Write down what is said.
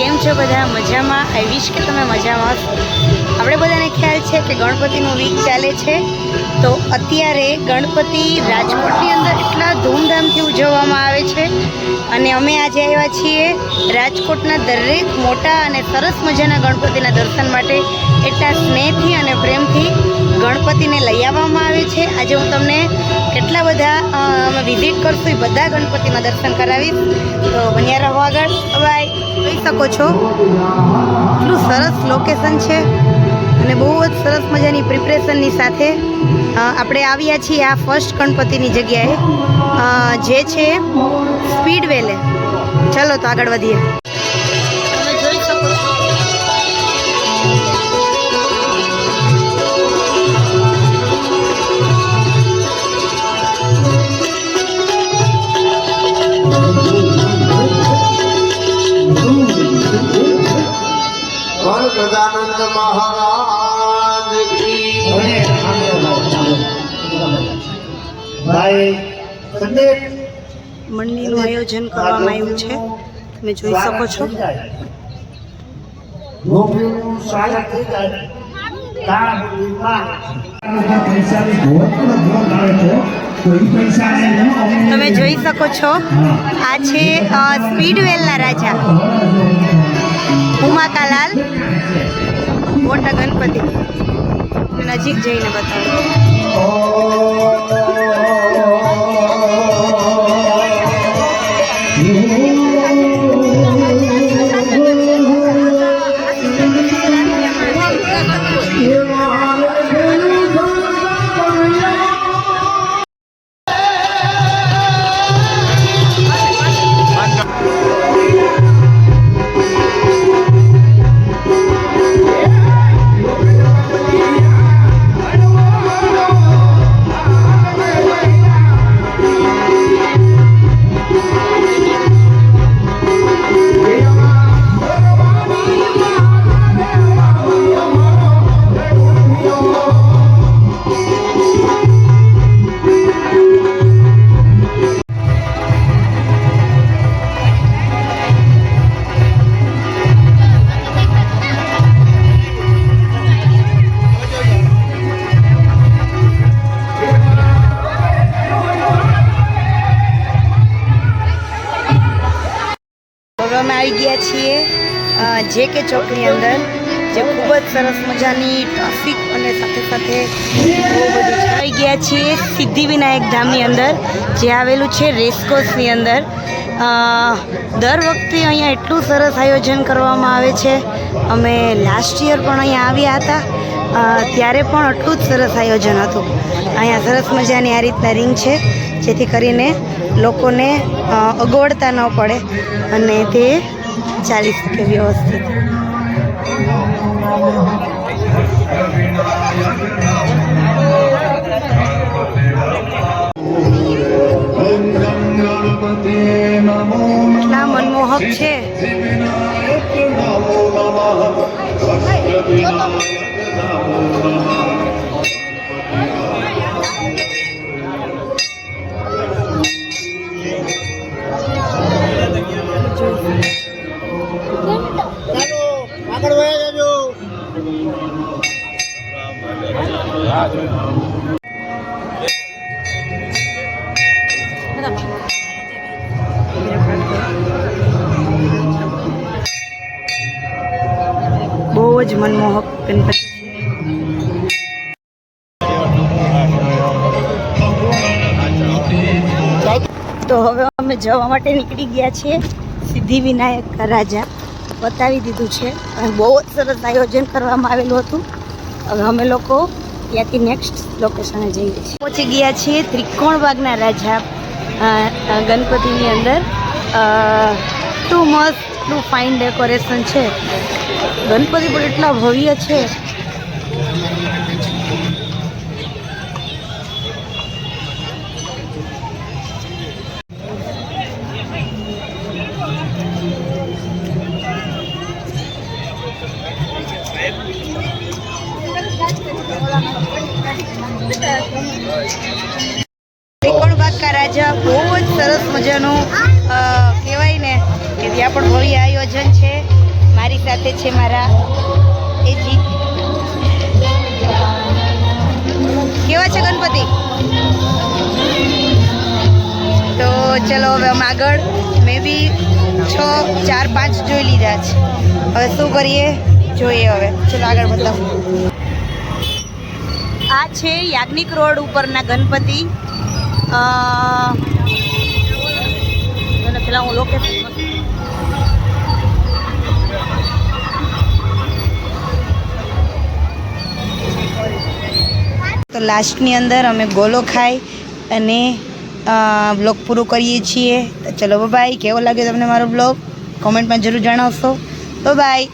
કેમ છો બધા? મજામાં? આઈ વિશ કે તમે મજામાં હશો. આપણે બધાને ખ્યાલ છે કે ગણપતિનું વીક ચાલે છે, તો અત્યારે ગણપતિ રાજકોટની અંદર એટલા ધૂમધામથી ઉજવવામાં આવે છે અને અમે આજે આવ્યા છીએ રાજકોટના દરેક મોટા અને સરસ મજાના ગણપતિના દર્શન માટે. એટલા સ્નેહથી અને પ્રેમથી ગણપતિને લઈ આવવામાં આવે છે. આજે હું તમને કેટલા બધા અમે વિઝિટ કરશું એ બધા ગણપતિના દર્શન કરાવીશ, તો બન્યા રહો આગળ. બાય. જોઈ શકો છો એટલું સરસ લોકેશન છે અને બહુ જ સરસ મજાની પ્રિપરેશનની સાથે આપણે આવ્યા છીએ આ ફર્સ્ટ ગણપતિની જગ્યાએ, જે છે સ્પીડ વેલે. ચલો તો આગળ વધીએ. તમે જોઈ શકો છો ગજાનંદ મહારાજ કી મંડળીનું આયોજન કરવામાં આવ્યું છે, તમે જોઈ શકો છો. તમે જોઈ શકો છો આ છે સ્પીડવેલના રાજા ઉમાકાલાલ મોટા ગણપતિ. નજીક જઈને બતાવો. અમે આવી ગયા છીએ JK ચોકની અંદર, જે ખૂબ જ સરસ મજાની ટ્રાફિક અને સાથે સાથે બહુ બધી આવી ગયા છીએ સિદ્ધિવિનાયક ધામની અંદર, જે આવેલું છે રેસકોર્સની અંદર. દર વખતે અહીંયા એટલું સરસ આયોજન કરવામાં આવે છે. અમે લાસ્ટ યર પણ અહીંયા આવ્યા હતા, ત્યારે પણ એટલું જ સરસ આયોજન હતું. અહીંયા સરસ મજાની આ રીતના રિંગ છે, જેથી કરીને લોકોને અગવડતા ન પડે અને તે ચાલી શકે વ્યવસ્થિત. કેટલા મનમોહક છે. બહુ જ મનમોહક ગણપતિ છે. તો હવે અમે જવા માટે નીકળી ગયા છીએ. સિદ્ધિવિનાયક રાજા બતાવી દીધું છે અને બહુ જ સરસ આયોજન કરવામાં આવેલું હતું. હવે અમે લોકો ત્યાંથી નેક્સ્ટ લોકેશને જઈએ છીએ. પહોંચી ગયા છીએ ત્રિકોણબાગના રાજા ગણપતિની અંદર. એટલું મસ્ત, એટલું ફાઇન ડેકોરેશન છે. ગણપતિ પણ એટલા ભવ્ય છે. ત્રિકોણબાગ કા રાજા બહુ જ સરસ મજાનું કહેવાય ને કે ત્યાં પણ ભવ્ય આયોજન છે. સાથે છે મારા એજી. કેવા છે ગણપતિ? તો ચલો હવે અમે આગળ મે બી 6, 4, 5 જોઈ લીધા છે. હવે શું કરીએ જોઈએ. હવે ચલો આગળ બતાવો. આ છે યાજ્ઞિક રોડ ઉપરના ગણપતિ. અને પેલા હું લોકેશન તો લાસ્ટની અંદર અમે ગોલો ખાઈ અને બ્લોગ પૂરું કરીએ છીએ. તો ચલો બાય. કેવો લાગ્યો તમને મારો બ્લોગ? કોમેન્ટમાં જરૂર જણાવશો. બાય.